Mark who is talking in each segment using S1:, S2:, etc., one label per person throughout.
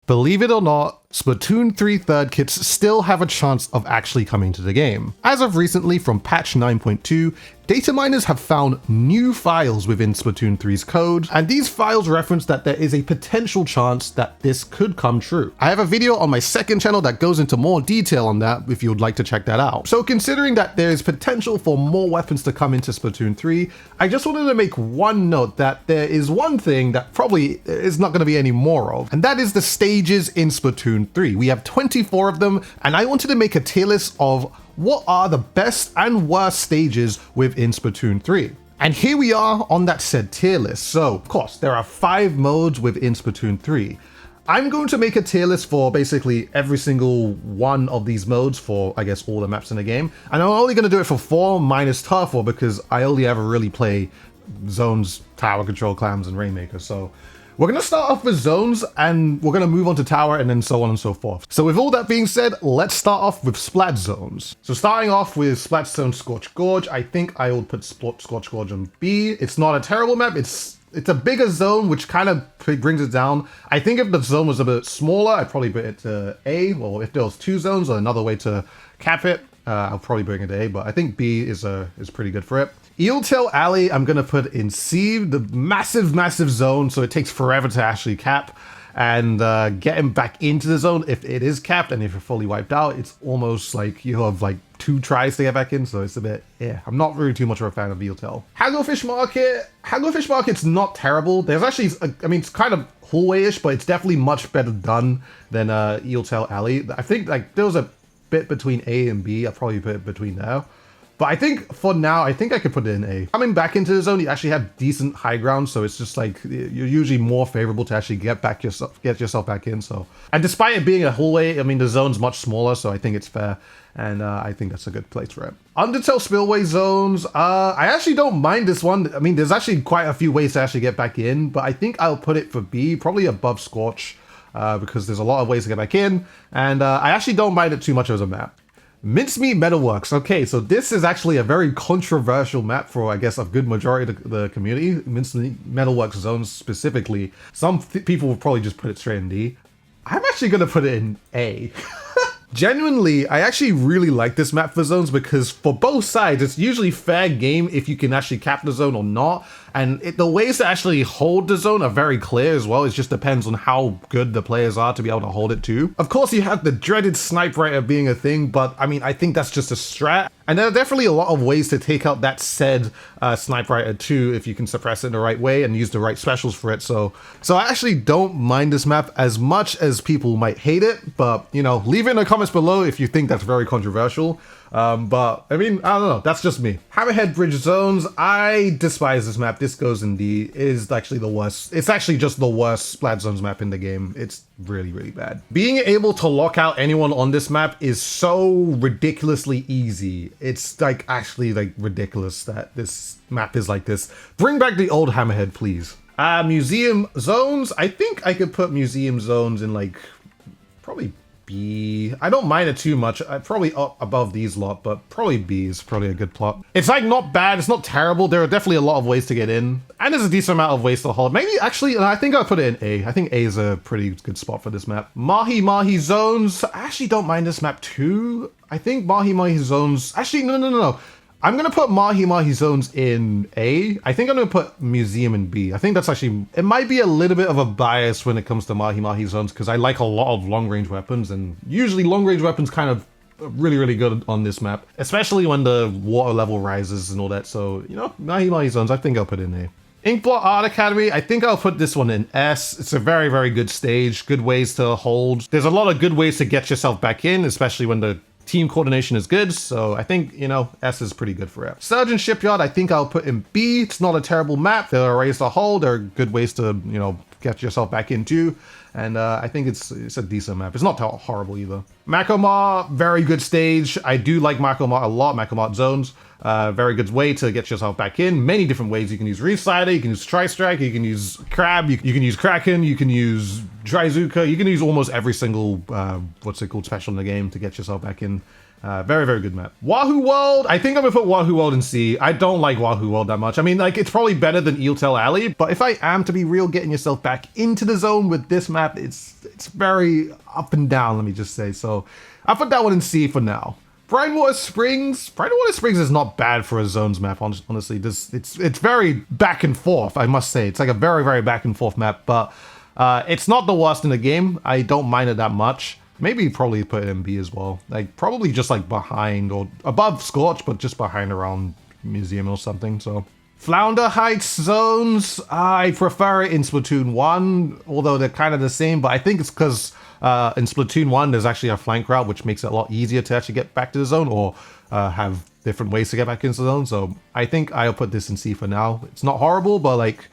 S1: Believe it or not, Splatoon 3 third kits still have a chance of actually coming to the game. As of recently, from patch 9.2, data miners have found new files within Splatoon 3's code, and these files reference that there is a potential chance that this could come true. I have a video on my second channel that goes into more detail on that if you would like to check that out. So considering that there is potential for more weapons to come into Splatoon 3, I just wanted to make one note that there is one thing that probably is not going to be any more of, and that is the stages in Splatoon 3. We have 24 of them, and I wanted to make a tier list of what are the best and worst stages within Splatoon 3. And here we are on that said tier list. So, of course, there are 5 modes within Splatoon 3. I'm going to make a tier list for basically every single one of these modes for, I guess, all the maps in the game. And I'm only going to do it for 4 minus Turf War because I only ever really play Zones, Tower Control, Clams, and Rainmaker. So we're going to start off with Zones, and we're going to move on to Tower, and then so on and so forth. So with all that being said, let's start off with Splat Zones. So starting off with Splat Zone Scorch Gorge, I think I will put Scorch Gorge on B. It's not a terrible map. It's a bigger zone, which kind of brings it down. I think if the zone was a bit smaller, I'd probably put it to A, or if there was 2 zones or another way to cap it, I'll probably bring it to A, but I think B is pretty good for it. Eeltail Alley, I'm going to put in C, the massive zone, so it takes forever to actually cap. And getting back into the zone, if it is capped and if you're fully wiped out, it's almost like you have like 2 tries to get back in, so it's a bit, yeah. I'm not really too much of a fan of Eeltail. Hagglefish Market. Hagglefish Market's not terrible. There's actually, I mean, it's kind of hallway-ish, but it's definitely much better done than Eeltail Alley. I think like there was a bit between A and B. I'll probably put it between there. But I think for now, I think I could put it in A. Coming back into the zone, you actually have decent high ground, so it's just like you're usually more favorable to actually get yourself back in. So, and despite it being a hallway, I mean the zone's much smaller, so I think it's fair, and I think that's a good place for it. Undertale Spillway Zones, I actually don't mind this one. I mean, there's actually quite a few ways to actually get back in, but I think I'll put it for B, probably above Scorch, because there's a lot of ways to get back in, and I actually don't mind it too much as a map. Mincemeat Metalworks. Okay, so this is actually a very controversial map for, I guess, a good majority of the community. Mincemeat Metalworks Zones specifically. Some people will probably just put it straight in D. I'm actually going to put it in A. Genuinely, I actually really like this map for zones because for both sides, it's usually fair game if you can actually cap the zone or not. And the ways to actually hold the zone are very clear as well. It just depends on how good the players are to be able to hold it too. Of course, you have the dreaded Snipe Writer being a thing, but I mean, I think that's just a strat. And there are definitely a lot of ways to take out that said Snipe Writer too, if you can suppress it in the right way and use the right specials for it. So I actually don't mind this map as much as people might hate it, but you know, leave it in the comments below if you think that's very controversial. But I mean, I don't know, that's just me. Hammerhead Bridge Zones, I despise this map. This goes in D. It is actually the worst. It's actually just the worst Splat Zones map in the game. It's really, really bad. Being able to lock out anyone on this map is so ridiculously easy. It's like actually like ridiculous that this map is like this. Bring back the old Hammerhead, please. Museum Zones, I think I could put Museum Zones in like probably B. I don't mind it too much. Probably up above these lot, but probably B is probably a good plot. It's like not bad. It's not terrible. There are definitely a lot of ways to get in, and there's a decent amount of ways to hold. Maybe actually, I think I'll put it in A. I think A is a pretty good spot for this map. Mahi Mahi Zones. I actually don't mind this map too. I think Mahi Mahi Zones. Actually, no. I'm going to put Mahi Mahi Zones in A. I think I'm going to put Museum in B. I think that's actually, it might be a little bit of a bias when it comes to Mahi Mahi Zones because I like a lot of long-range weapons, and usually long-range weapons kind of really, really good on this map, especially when the water level rises and all that. So, you know, Mahi Mahi Zones, I think I'll put in A. Inkblot Art Academy, I think I'll put this one in S. It's a very, very good stage, good ways to hold. There's a lot of good ways to get yourself back in, especially when the team coordination is good, so I think, you know, S is pretty good for it. Surgeon Shipyard, I think I'll put in B. It's not a terrible map. There are ways to hold. There are good ways to, you know, get yourself back into, and I think it's a decent map. It's not horrible either. Makomar, very good stage. I do like Makomar a lot. Makomar Zones, very good way to get yourself back in. Many different ways. You can use Reslider, you can use Tri-Strike, you can use Crab, you can use Kraken, you can use Dryzuka, you can use almost every single, what's it called, special in the game to get yourself back in. Very, very good map. Wahoo World, I think I'm gonna put Wahoo World in C. I don't like Wahoo World that much. I mean, like, it's probably better than Eeltail Alley, but if I am to be real, getting yourself back into the zone with this map, it's very up and down, let me just say. So I'll put that one in C for now. Brightwater Springs is not bad for a zones map, honestly. It's very back and forth, I must say. It's like a very, very back and forth map, but it's not the worst in the game. I don't mind it that much. Maybe probably put it in B as well. Like, probably just like behind or above Scorch, but just behind around Museum or something, so. Flounder Heights zones, I prefer it in Splatoon 1, although they're kind of the same, but I think it's because in Splatoon 1 there's actually a flank route, which makes it a lot easier to actually get back to the zone, or have different ways to get back into the zone, so I think I'll put this in C for now. It's not horrible, but like,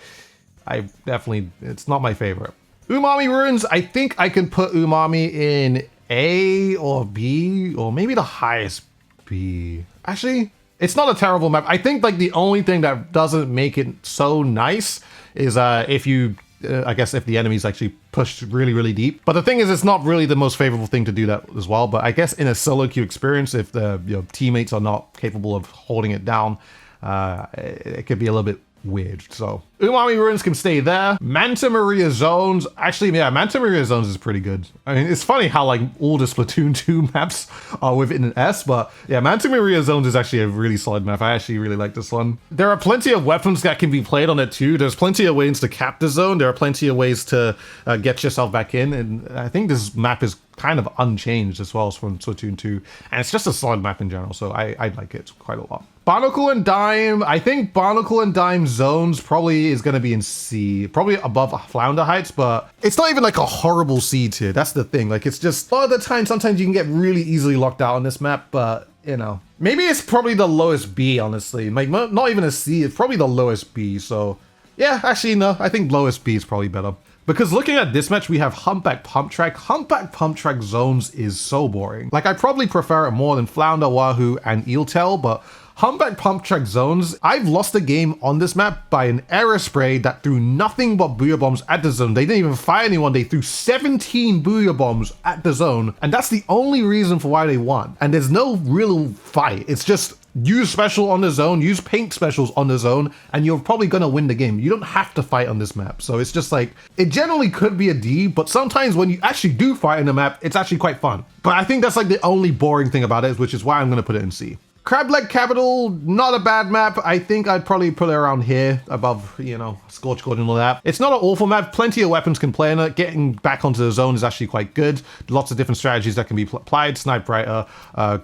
S1: it's not my favorite. Umami Ruins, I think I can put Umami in A or B, or maybe the highest B. Actually, it's not a terrible map. I think like the only thing that doesn't make it so nice is if you, I guess if the enemies actually push really, really deep. But the thing is, it's not really the most favorable thing to do that as well. But I guess in a solo queue experience, if the teammates are not capable of holding it down, it could be a little bit weird. So Umami Ruins can stay there. Manta Maria Zones, actually, yeah, Manta Maria Zones is pretty good. I mean, it's funny how like all the Splatoon 2 maps are within an S, but yeah, Manta Maria Zones is actually a really solid map. I actually really like this one. There are plenty of weapons that can be played on it too. There's plenty of ways to cap the zone. There are plenty of ways to get yourself back in, and I think this map is kind of unchanged as well as from Splatoon 2, and it's just a solid map in general, so I like it quite a lot. Barnacle and Dime, I think Barnacle and Dime zones probably is going to be in C, probably above Flounder Heights, but it's not even like a horrible C tier. That's the thing. Like, it's just, a lot of the time, sometimes you can get really easily locked out on this map, but you know, maybe it's probably the lowest B, honestly. Like, not even a C, it's probably the lowest B. So yeah, actually, no, I think lowest B is probably better. Because looking at this match, we have Humpback Pump Track. Humpback Pump Track zones is so boring. Like, I probably prefer it more than Flounder, Wahoo, and Eeltail, but Humpback Pump Track zones, I've lost a game on this map by an error spray that threw nothing but Booyah Bombs at the zone. They didn't even fire anyone. They threw 17 Booyah Bombs at the zone, and that's the only reason for why they won. And there's no real fight. It's just use special on the zone, use paint specials on the zone, and you're probably gonna win the game. You don't have to fight on this map. So it's just like, it generally could be a D, but sometimes when you actually do fight in the map, it's actually quite fun. But I think that's like the only boring thing about it, which is why I'm gonna put it in C. Crab Leg Capital, not a bad map. I think I'd probably put it around here above, you know, Scorch Gorge and all that. It's not an awful map. Plenty of weapons can play in it. Getting back onto the zone is actually quite good. Lots of different strategies that can be applied. Sniper,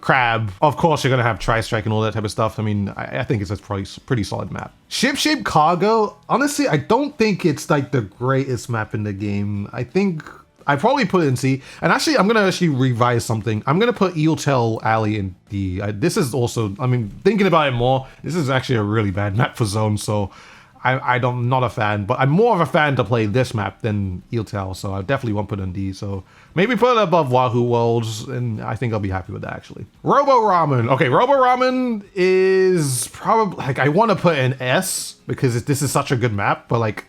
S1: Crab. Of course, you're going to have Tri-Strike and all that type of stuff. I mean, I think it's a pretty solid map. Ship-Shape Cargo, honestly, I don't think it's like the greatest map in the game. I think I probably put it in C, and actually I'm gonna revise something. I'm gonna put Eeltail Alley in D. This is also, I mean, thinking about it more, this is actually a really bad map for zones, so I'm not a fan, but I'm more of a fan to play this map than Eeltail, so I definitely won't put it in D, so maybe put it above Wahoo Worlds, and I think I'll be happy with that, actually. Robo Ramen. Okay, Robo Ramen is probably, like, I want to put in S, because this is such a good map, but like,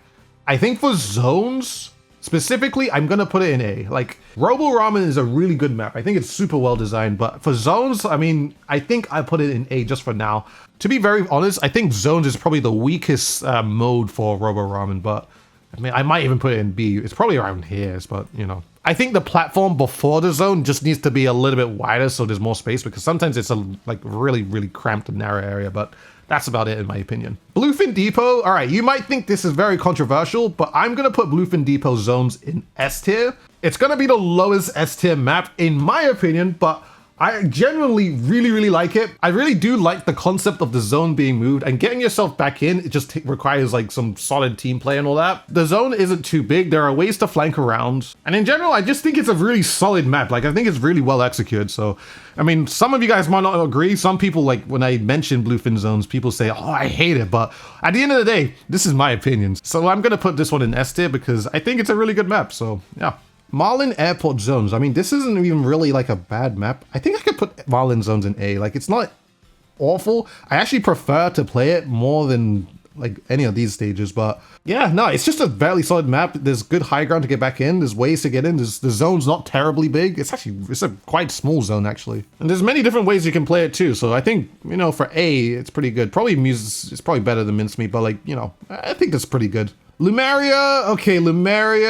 S1: I think for zones, specifically, I'm gonna put it in A. Like, Robo Ramen is a really good map. I think it's super well designed, but for zones, I mean, I think I put it in A just for now. To be very honest, I think zones is probably the weakest mode for Robo Ramen, but I mean, I might even put it in B. It's probably around here, but you know. I think the platform before the zone just needs to be a little bit wider so there's more space, because sometimes it's a like really, really cramped and narrow area, but that's about it in my opinion. Bluefin Depot, all right, you might think this is very controversial, but I'm gonna put Bluefin Depot zones in S tier. It's gonna be the lowest S tier map in my opinion, but I genuinely really like it. I really do like the concept of the zone being moved, and getting yourself back in, it just requires like some solid team play and all that. The zone isn't too big. There are ways to flank around. And in general, I just think it's a really solid map. Like, I think it's really well executed. So, I mean, some of you guys might not agree. Some people, like when I mention Bluefin zones, people say, oh, I hate it. But at the end of the day, this is my opinion. So I'm gonna put this one in S tier because I think it's a really good map. So yeah. Marlin Airport zones. I mean, this isn't even really like a bad map. I think I could put Marlin zones in A. Like, it's not awful. I actually prefer to play it more than like any of these stages. But yeah, no, it's just a fairly solid map. There's good high ground to get back in. There's ways to get in. The zone's not terribly big. It's a quite small zone actually. And there's many different ways you can play it too. So I think, you know, for A, it's pretty good. Probably it's probably better than Mincemeat, but like, you know, I think that's pretty good. Lumeria, okay, Lumeria,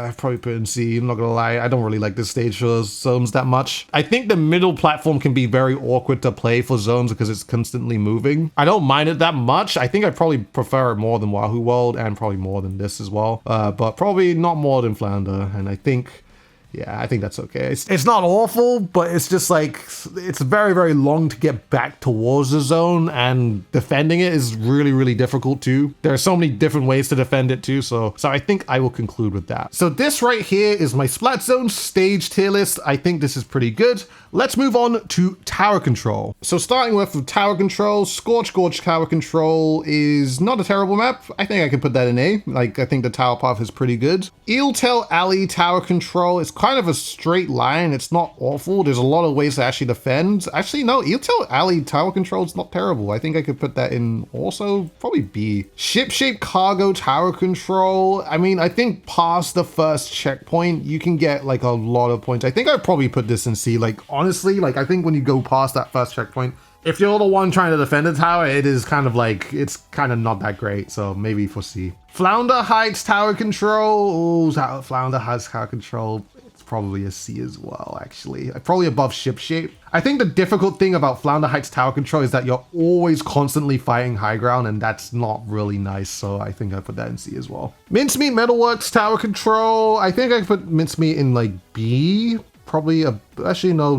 S1: I probably put in C, I'm not gonna lie, I don't really like this stage for zones that much. I think the middle platform can be very awkward to play for zones because it's constantly moving. I don't mind it that much. I think I probably prefer it more than Wahoo World and probably more than this as well, but probably not more than Flounder, and I think, yeah, I think that's okay. It's not awful, but it's just like, it's very, very long to get back towards the zone, and defending it is really, really difficult too. There are so many different ways to defend it too, so I think I will conclude with that. So this right here is my Splat Zone stage tier list. I think this is pretty good. Let's move on to tower control. So starting with tower control, Scorch Gorge tower control is not a terrible map. I think I can put that in A. Like, I think the tower path is pretty good. Eeltail Alley tower control is kind of a straight line. It's not awful. There's a lot of ways to actually defend. Actually, no, Eeltail Alley tower control is not terrible. I think I could put that in also, probably B. Ship-shaped cargo tower control. I mean, I think past the first checkpoint, you can get like a lot of points. I think I'd probably put this in C. Like, honestly, like I think when you go past that first checkpoint, if you're the one trying to defend the tower, it is kind of like, it's kind of not that great. So maybe for C. Flounder Heights tower control. Ooh, Flounder Heights tower control. It's probably a C as well, actually. Probably above Ship Shape. I think the difficult thing about Flounder Heights tower control is that you're always constantly fighting high ground, and that's not really nice. So I think I put that in C as well. Mincemeat Metalworks tower control. I think I put Mincemeat in like B. Probably actually no,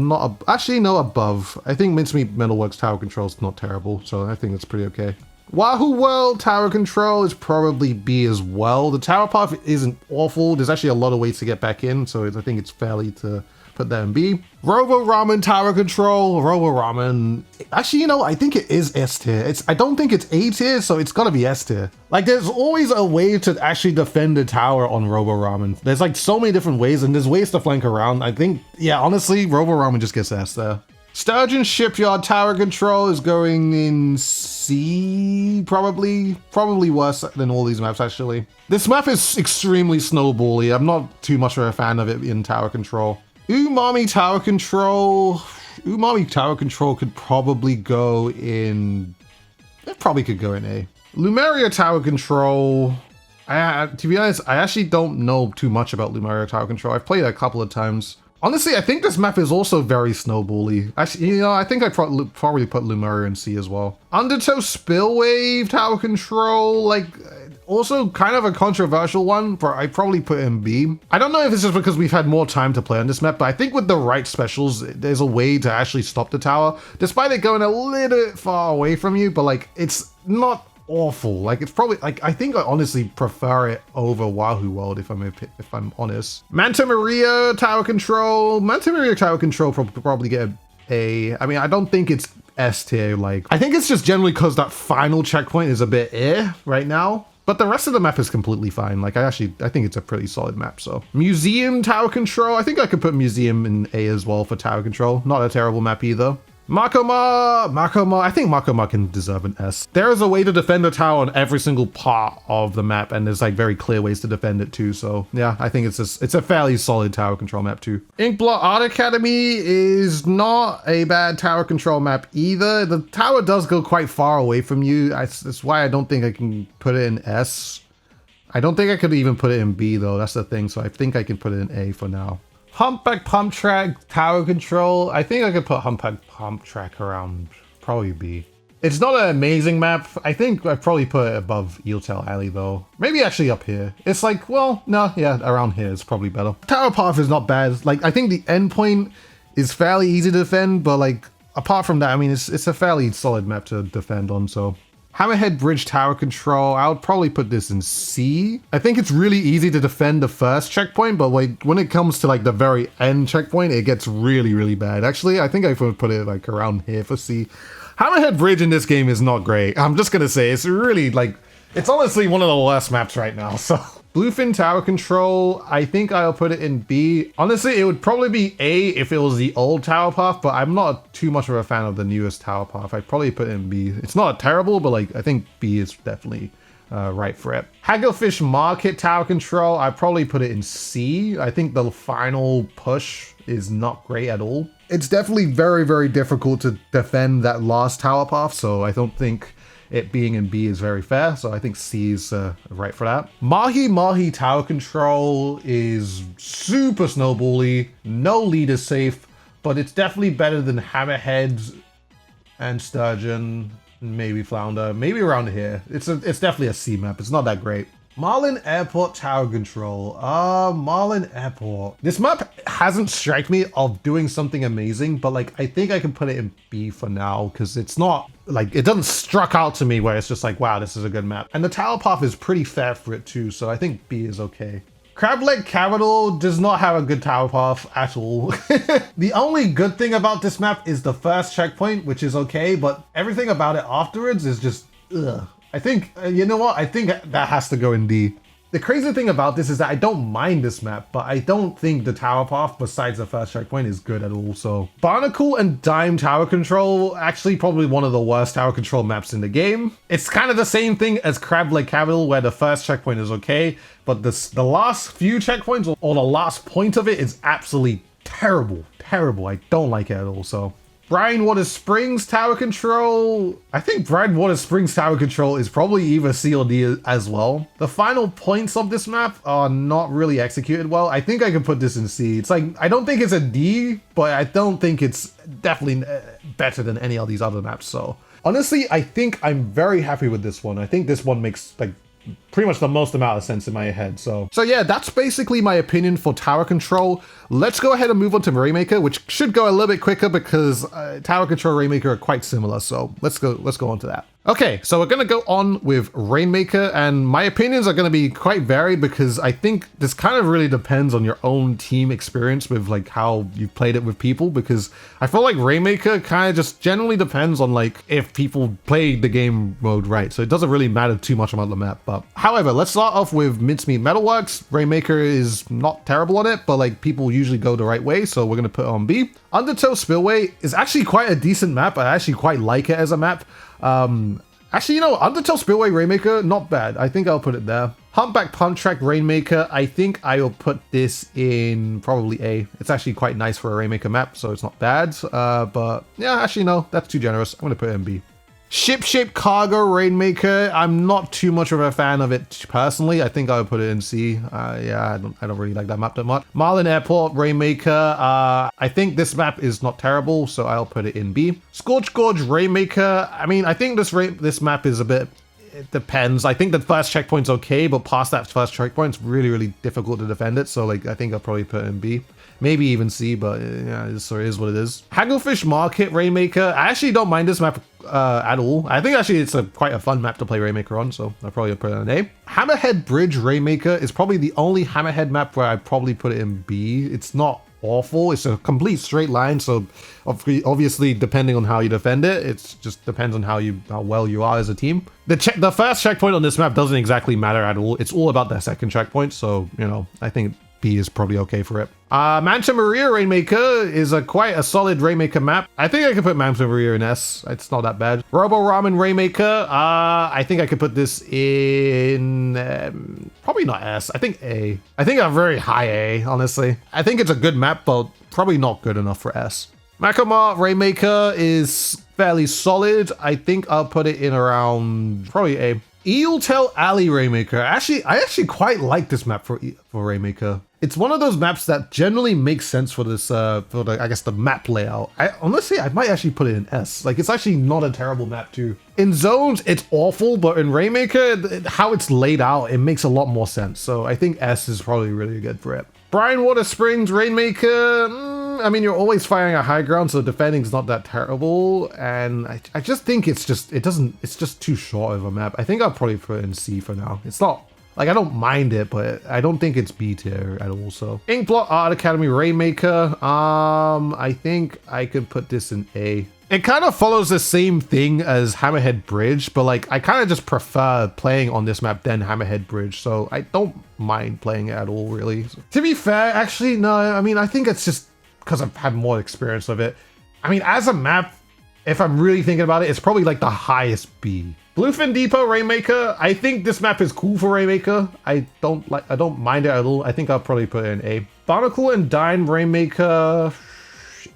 S1: above. I think Mincemeat Metalworks tower control is not terrible, so I think it's pretty okay. Wahoo World tower control is probably B as well. The tower path isn't awful. There's actually a lot of ways to get back in, so I think it's fairly to put that in B. Robo Ramen tower control. Robo Ramen. Actually, you know, I think it is S tier. I don't think it's A tier, so it's gotta be S tier. Like, there's always a way to actually defend the tower on Robo Ramen. There's like so many different ways, and there's ways to flank around. I think, yeah, honestly, Robo Ramen just gets S there. Sturgeon Shipyard tower control is going in C, probably worse than all these maps actually. This map is extremely snowbally. I'm not too much of a fan of it in tower control. Umami tower control. Umami tower control could probably go in, it probably could go in A. Lumeria tower control. To be honest, I actually don't know too much about Lumeria tower control. I've played it a couple of times. Honestly, I think this map is also very snowbally. Actually, you know, I think I'd probably put Lumeria in C as well. Undertow Spillwave tower control, like, also kind of a controversial one, but I'd probably put in B. I don't know if it's just because we've had more time to play on this map, but I think with the right specials, there's a way to actually stop the tower, despite it going a little bit far away from you, but like, it's not awful. Like, it's probably, like, I think I honestly prefer it over Wahoo World if I'm honest. Manta Maria tower control. Manta Maria tower control probably get A. I mean, I don't think it's S tier. Like, I think it's just generally because that final checkpoint is a bit right now. But the rest of the map is completely fine. Like, I think it's a pretty solid map, so. Museum tower control. I think I could put Museum in A as well for tower control. Not a terrible map either. Makoma, I think Makoma can deserve an S. There is a way to defend a tower on every single part of the map, and there's like very clear ways to defend it too. So yeah, I think it's a fairly solid tower control map too. Inkblot Art Academy is not a bad tower control map either. The tower does go quite far away from you. That's why I don't think I can put it in S. I don't think I could even put it in B though. That's the thing. So I think I can put it in A for now. Humpback Pump Track tower control. I think I could put Humpback Pump Track around probably B. It's not an amazing map. I think I'd probably put it above Eeltail Alley though. Maybe actually up here. It's like, well, no, yeah, around here is probably better. Tower path is not bad. Like, I think the endpoint is fairly easy to defend, but like, apart from that, I mean, it's a fairly solid map to defend on, so. Hammerhead Bridge tower control, I would probably put this in C. I think it's really easy to defend the first checkpoint, but like when it comes to like the very end checkpoint, it gets really, really bad. Actually, I think I would put it like around here for C. Hammerhead Bridge in this game is not great. I'm just gonna say, it's really like, it's honestly one of the worst maps right now, so. Bluefin Tower Control, I think I'll put it in B. Honestly, it would probably be A if it was the old tower path, but I'm not too much of a fan of the newest tower path. I'd probably put it in B. It's not terrible, but like I think B is definitely right for it. Hagglefish Market Tower Control, I'd probably put it in C. I think the final push is not great at all. It's definitely very, very difficult to defend that last tower path, so I don't think it being in B is very fair, so I think C is right for that. Mahi Mahi Tower Control is super snowbally, no lead is safe, but it's definitely better than Hammerhead and Sturgeon, maybe Flounder, maybe around here. It's definitely a C map, it's not that great. Marlin Airport Tower Control. Marlin Airport. This map hasn't struck me of doing something amazing, but like I think I can put it in B for now because it's not like it doesn't struck out to me where it's just like, wow, this is a good map. And the tower path is pretty fair for it too, so I think B is okay. Crableg Capital does not have a good tower path at all. The only good thing about this map is the first checkpoint, which is okay, but everything about it afterwards is just ugh. I think, you know what? I think that has to go in D. The crazy thing about this is that I don't mind this map, but I don't think the tower path besides the first checkpoint is good at all, so. Barnacle and Dime Tower Control, actually probably one of the worst tower control maps in the game. It's kind of the same thing as Crab Leg Capital where the first checkpoint is okay, but the last few checkpoints or the last point of it is absolutely terrible. Terrible. I don't like it at all, so. Brinewater Springs Tower Control. I think Brinewater Springs Tower Control is probably either C or D as well. The final points of this map are not really executed well. I think I could put this in C. It's like, I don't think it's a D, but I don't think it's definitely better than any of these other maps. So honestly, I think I'm very happy with this one. I think this one makes like pretty much the most amount of sense in my head. So yeah, that's basically my opinion for tower control. Let's go ahead and move on to Rainmaker, which should go a little bit quicker because tower control Rainmaker are quite similar. So let's go on to that. Okay, so we're going to go on with Rainmaker, and my opinions are going to be quite varied because I think this kind of really depends on your own team experience with like how you've played it with people, because I feel like Rainmaker kind of just generally depends on like if people play the game mode right, so it doesn't really matter too much about the map. But however, let's start off with Mincemeat Metalworks. Rainmaker is not terrible on it, but like people usually go the right way, so we're going to put it on B. Undertow Spillway is actually quite a decent map. I actually quite like it as a map. Actually, you know, Undertow Spillway Rainmaker, not bad. I think I'll put it there. Humpback Pump Track Rainmaker, I think I will put this in probably A. It's actually quite nice for a Rainmaker map, so it's not bad. But yeah, actually no, that's too generous. I'm gonna put it in B. Ship Cargo Rainmaker, I'm not too much of a fan of it personally. I think I would put it in C. Yeah, I don't really like that map that much. Marlin Airport Rainmaker, I think this map is not terrible, so I'll put it in B. Scorch Gorge Rainmaker, I mean, I think this map is a bit, it depends. I think the first checkpoint's okay, but past that first checkpoint, it's really, really difficult to defend it. So like, I think I'll probably put it in B. Maybe even C, but yeah, it is what it is. Hagglefish Market Rainmaker, I actually don't mind this map at all. I think actually it's quite a fun map to play Rainmaker on, so I'll probably put it in A. Hammerhead Bridge Rainmaker is probably the only Hammerhead map where I'd probably put it in B. It's not awful. It's a complete straight line, so obviously depending on how you defend it, it just depends on how well you are as a team. The first checkpoint on this map doesn't exactly matter at all. It's all about the second checkpoint, so you know, I think B is probably okay for it. Manta Maria Rainmaker is quite a solid Rainmaker map. I think I could put Manta Maria in S. It's not that bad. Robo Ramen Rainmaker, I think I could put this in probably not S. I think A. I think a very high A, honestly. I think it's a good map, but probably not good enough for S. Macklemore Rainmaker is fairly solid. I think I'll put it in around probably A. Eeltail Alley Rainmaker. I actually quite like this map for Rainmaker. It's one of those maps that generally makes sense for this, I guess the map layout. Honestly, I might actually put it in S. Like, it's actually not a terrible map too. In zones, it's awful, but in Rainmaker, how it's laid out, it makes a lot more sense. So I think S is probably really good for it. Brinewater Springs Rainmaker, I mean, you're always firing at high ground, so defending's not that terrible. And I just think it's just too short of a map. I think I'll probably put it in C for now. It's not, like, I don't mind it, but I don't think it's B tier at all, so. Inkblot Art Academy Rainmaker, I think I could put this in A. It kind of follows the same thing as Hammerhead Bridge, but like I kind of just prefer playing on this map than Hammerhead Bridge, so I don't mind playing it at all, really. To be fair, actually, no, I mean, I think it's just because I've had more experience of it. I mean, as a map, if I'm really thinking about it, it's probably like the highest B. Bluefin Depot Rainmaker, I think this map is cool for Rainmaker. I don't mind it at all. I think I'll probably put it in A. Barnacle and Dine Rainmaker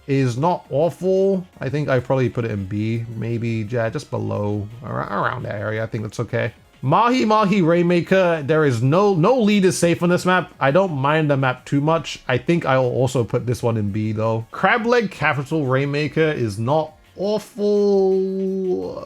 S1: is not awful. I think I probably put it in B, maybe, yeah, just below, around that area. I think that's okay. Mahi Mahi Rainmaker, there is no lead is safe on this map. I don't mind the map too much. I think I'll also put this one in B though. Crableg Capital Rainmaker is not awful.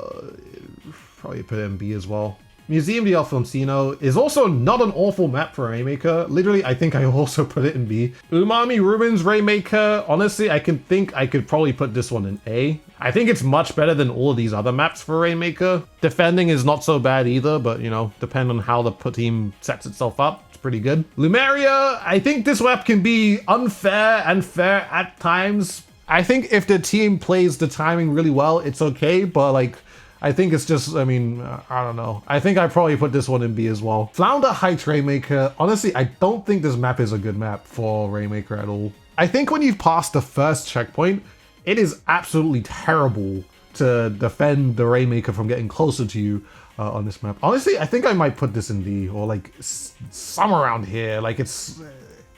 S1: Probably put it in B as well. Museum de Alfonsino is also not an awful map for Rainmaker. Literally, I think I also put it in B. Umami Ruins Rainmaker, honestly, I think I could probably put this one in A. I think it's much better than all of these other maps for Rainmaker. Defending is not so bad either, but you know, depending on how the team sets itself up, it's pretty good. Lumeria, I think this map can be unfair and fair at times. I think if the team plays the timing really well, it's okay, but like, I think it's just, I mean, I don't know. I think I probably put this one in B as well. Flounder Heights Rainmaker. Honestly, I don't think this map is a good map for Rainmaker at all. I think when you've passed the first checkpoint, it is absolutely terrible to defend the Rainmaker from getting closer to you on this map. Honestly, I think I might put this in D or like somewhere around here. Like it's,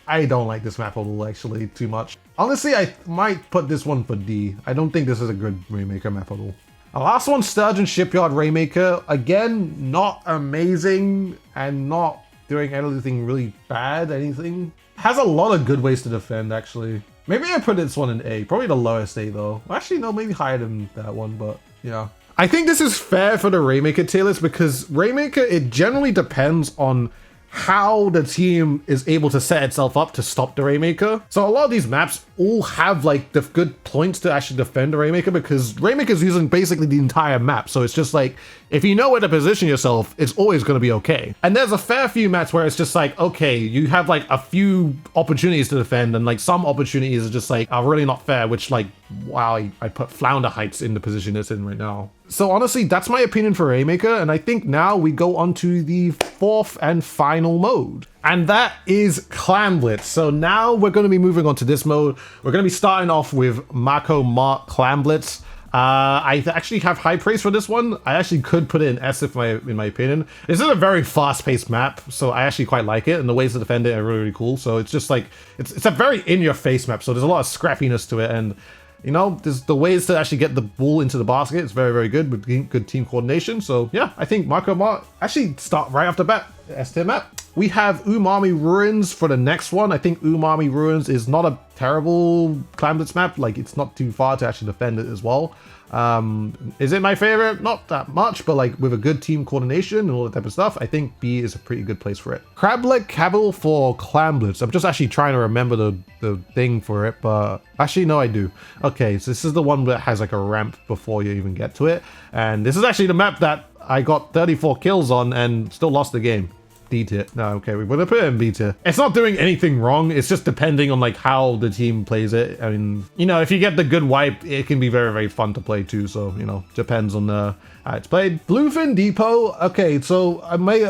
S1: I don't like this map at all actually too much. Honestly, I might put this one for D. I don't think this is a good Rainmaker map at all. Our last one, Sturgeon Shipyard Rainmaker. Again, not amazing and not doing anything really bad, anything. Has a lot of good ways to defend, actually. Maybe I put this one in A. Probably the lowest A, though. Actually, no, maybe higher than that one, but yeah. I think this is fair for the Rainmaker tier list because Rainmaker, it generally depends on how the team is able to set itself up to stop the Rainmaker. So a lot of these maps all have like the good points to actually defend the Rainmaker because Rainmaker's using basically the entire map. So it's just like, if you know where to position yourself, it's always going to be okay. And there's a fair few maps where it's just like, okay, you have like a few opportunities to defend and like some opportunities are just like, are really not fair, which like, wow, I put Flounder Heights in the position it's in right now. So honestly, that's my opinion for Rainmaker, and I think now we go on to the fourth and final mode. And that is Clam Blitz. So now we're going to be moving on to this mode. We're going to be starting off with Mako Mark Clam Blitz. I actually have high praise for this one. I actually could put it in S in my opinion. This is a very fast-paced map, so I actually quite like it, and the ways to defend it are really, really cool. So it's just like, it's a very in-your-face map, so there's a lot of scrappiness to it, and you know, there's the ways to actually get the ball into the basket. It's very, very good with good team coordination. So yeah, I think Mako Mark actually start right off the bat. S tier map. We have Umami Ruins for the next one. I think Umami Ruins is not a terrible Clam Blitz map. Like it's not too far to actually defend it as well. Is it my favorite? Not that much, but like with a good team coordination and all that type of stuff, I think B is a pretty good place for it. Crableg Capital for Clam Blitz. I'm just actually trying to remember the thing for it, but actually no, I do. Okay, so this is the one that has like a ramp before you even get to it, and this is actually the map that I got 34 kills on and still lost the game. D tier. No, okay, we're gonna put it in B tier. It's not doing anything wrong. It's just depending on like how the team plays it. I mean, you know, if you get the good wipe, it can be very, very fun to play too. So, you know, depends on how it's played. Bluefin Depot. Okay, so I may,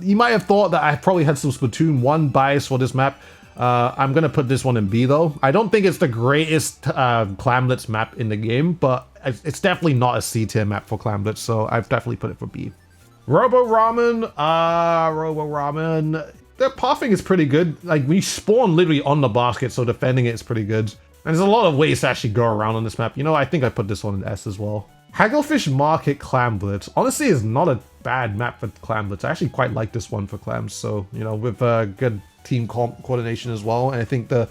S1: you might have thought that I probably had some Splatoon 1 bias for this map. I'm gonna put this one in B though. I don't think it's the greatest Clam Blitz map in the game, but it's definitely not a C tier map for Clam Blitz, so I've definitely put it for B. Robo Ramen, their pathing is pretty good. Like we spawn literally on the basket, so defending it is pretty good. And there's a lot of ways to actually go around on this map. You know, I think I put this one in S as well. Hagglefish Market Clam Blitz honestly is not a bad map for Clam Blitz. I actually quite like this one for clams. So, you know, with good team coordination as well. And I think the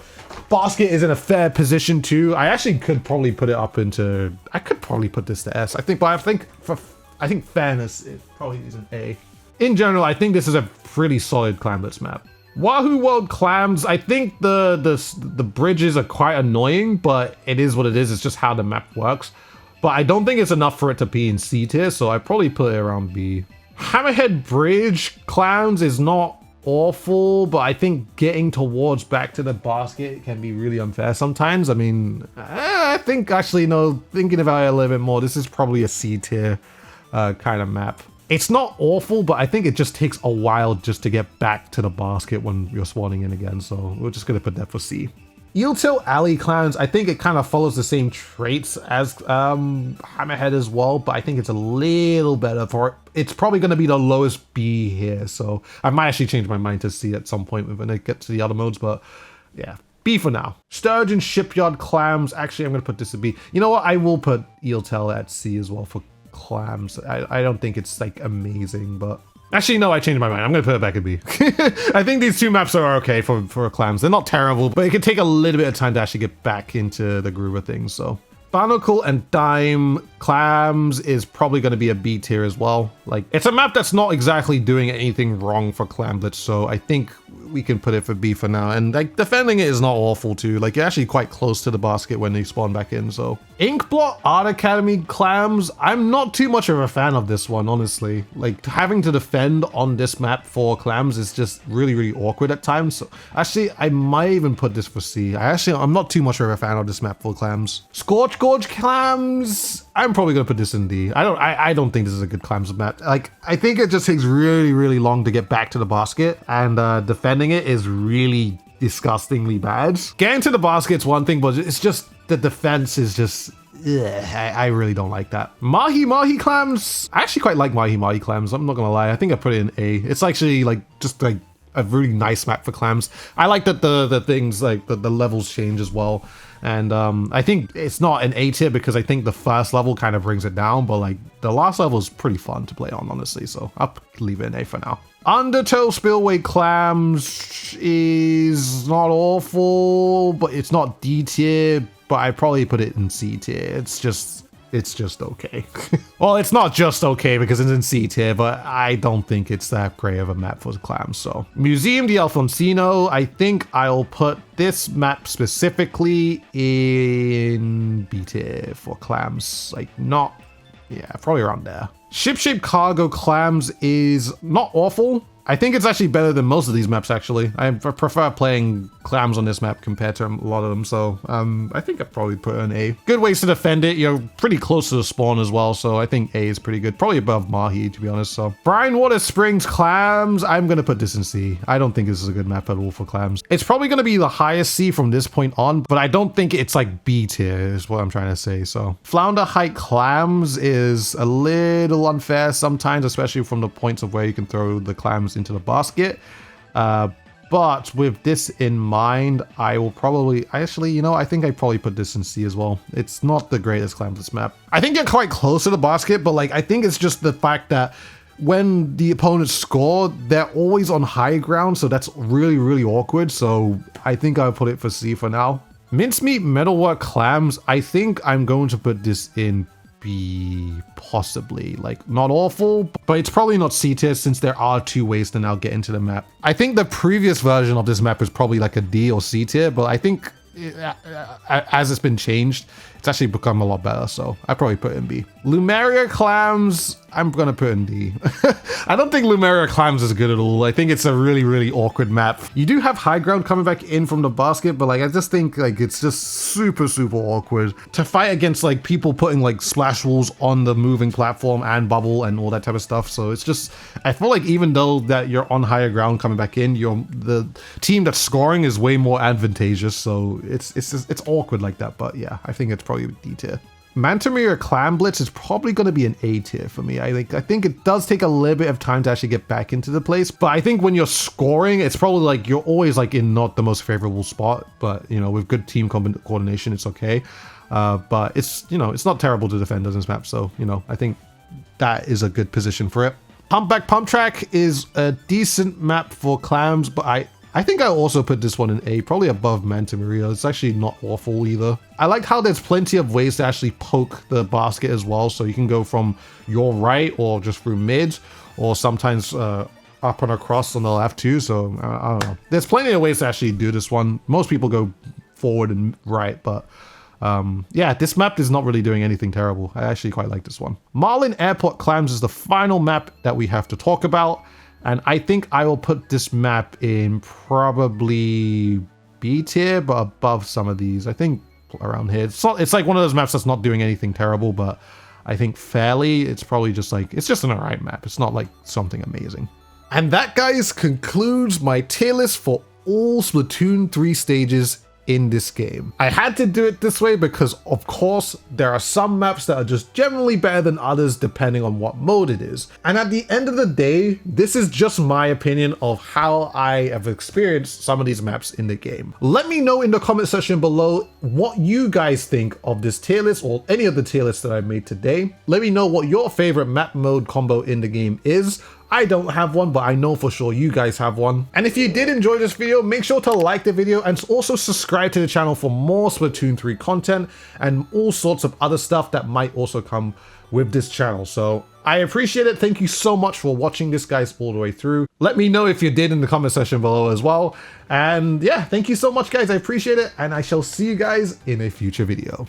S1: basket is in a fair position too. I actually could probably put it up into, I could probably put this to S. I think, but I think fairness, it probably is an A. In general, I think this is a pretty solid Clam Blitz map. Wahoo World Clams, I think the bridges are quite annoying, but it is what it is. It's just how the map works. But I don't think it's enough for it to be in C tier, so I probably put it around B. Hammerhead Bridge Clams is not awful, but I think getting towards back to the basket can be really unfair sometimes. I mean, I think actually, no, thinking about it a little bit more, this is probably a C tier kind of map. It's not awful, but I think it just takes a while just to get back to the basket when you're spawning in again. So we're just gonna put that for C. Eel-tail alley clams, I think it kind of follows the same traits as Hammerhead as well, but I think it's a little better for it. It's probably going to be the lowest B here, so I might actually change my mind to C at some point when I get to the other modes, but yeah, B for now. Sturgeon shipyard clams, actually I'm going to put this at B. You know what, I will put eel-tail at C as well for clams. I don't think it's like amazing, but actually, no, I changed my mind. I'm going to put it back at B. I think these two maps are okay for clams. They're not terrible, but it can take a little bit of time to actually get back into the groove of things. So Barnacle and Dime clams is probably going to be a B tier as well. Like, it's a map that's not exactly doing anything wrong for Clam Blitz, so I think we can put it for B for now. And like, defending it is not awful too. Like, you're actually quite close to the basket when they spawn back in. So Inkblot Art Academy clams, I'm not too much of a fan of this one, honestly. Like, having to defend on this map for clams is just really, really awkward at times. So actually, I might even put this for C. I'm not too much of a fan of this map for clams. Scorch Gorge clams, I'm probably gonna put this in D. I don't think this is a good clams map. Like, I think it just takes really, really long to get back to the basket, and defending it is really disgustingly bad. Getting to the basket's one thing, but it's just the defense is just, I really don't like that. Mahi Mahi clams, I actually quite like Mahi Mahi clams. I'm not gonna lie. I think I put it in A. It's actually like just like a really nice map for clams. I like that the things like the levels change as well. And I think it's not an A tier because I think the first level kind of brings it down, but like the last level is pretty fun to play on, honestly. So I'll leave it in A for now. Undertow Spillway clams is not awful, but it's not D tier, but I probably put it in C tier. It's just okay. Well, it's not just okay because it's in C tier, but I don't think it's that great of a map for clams. So Museum di Alfonsino, I think I'll put this map specifically in B tier for clams. Like, not, yeah, probably around there. Ship-shaped cargo clams is not awful. I think it's actually better than most of these maps, actually. I prefer playing clams on this map compared to a lot of them, so I think I'd probably put an A. Good ways to defend it. You're pretty close to the spawn as well, so I think A is pretty good. Probably above Mahi, to be honest. So Brine Water Springs clams, I'm going to put this in C. I don't think this is a good map at all for clams. It's probably going to be the highest C from this point on, but I don't think it's like B tier is what I'm trying to say. So Flounder Height clams is a little unfair sometimes, especially from the points of where you can throw the clams into the basket, but with this in mind, I will probably actually, you know, I think I probably put this in C as well. It's not the greatest Clam Blitz map. I think you're quite close to the basket, but like, I think it's just the fact that when the opponents score, they're always on high ground, so that's really, really awkward. So I think I'll put it for C for now. Mincemeat Metalwork clams, I think I'm going to put this in B, possibly. Like, not awful, but it's probably not C tier since there are two ways to now get into the map. I think the previous version of this map is probably like a D or C tier, but I think as it's been changed, it's actually become a lot better, so I probably put it in B. Lumeria clams, I'm gonna put in D. I don't think Lumeria clams is good at all. I think it's a really, really awkward map. You do have high ground coming back in from the basket, but like, I just think like it's just super, super awkward to fight against like people putting like splash walls on the moving platform and bubble and all that type of stuff. So it's just, I feel like even though that you're on higher ground coming back in, the team that's scoring is way more advantageous. So it's awkward like that. But yeah, I think it's probably D tier. Mantamere Clam Blitz is probably going to be an A tier for me. I think it does take a little bit of time to actually get back into the place, but I think when you're scoring, it's probably like you're always like in not the most favorable spot, but you know, with good team coordination, it's okay. But it's, you know, it's not terrible to defend on this map, so you know, I think that is a good position for it. Humpback Pump Track is a decent map for clams, but I think I also put this one in A, probably above Manta Maria. It's actually not awful either. I like how there's plenty of ways to actually poke the basket as well. So you can go from your right or just through mid, or sometimes up and across on the left too. So I don't know. There's plenty of ways to actually do this one. Most people go forward and right, but yeah, this map is not really doing anything terrible. I actually quite like this one. Marlin Airport Clams is the final map that we have to talk about. And I think I will put this map in probably B tier, but above some of these. I think around here. It's like one of those maps that's not doing anything terrible, but I think fairly, it's probably just like, it's just an alright map. It's not like something amazing. And that, guys, concludes my tier list for all Splatoon 3 stages in this game. I had to do it this way because, of course, there are some maps that are just generally better than others depending on what mode it is. And at the end of the day, this is just my opinion of how I have experienced some of these maps in the game. Let me know in the comment section below what you guys think of this tier list or any of the tier lists that I made today. Let me know what your favorite map mode combo in the game is. I don't have one, but I know for sure you guys have one. And if you did enjoy this video, make sure to like the video and also subscribe to the channel for more Splatoon 3 content and all sorts of other stuff that might also come with this channel. So I appreciate it. Thank you so much for watching this, guys, all the way through. Let me know if you did in the comment section below as well. And yeah, thank you so much, guys. I appreciate it. And I shall see you guys in a future video.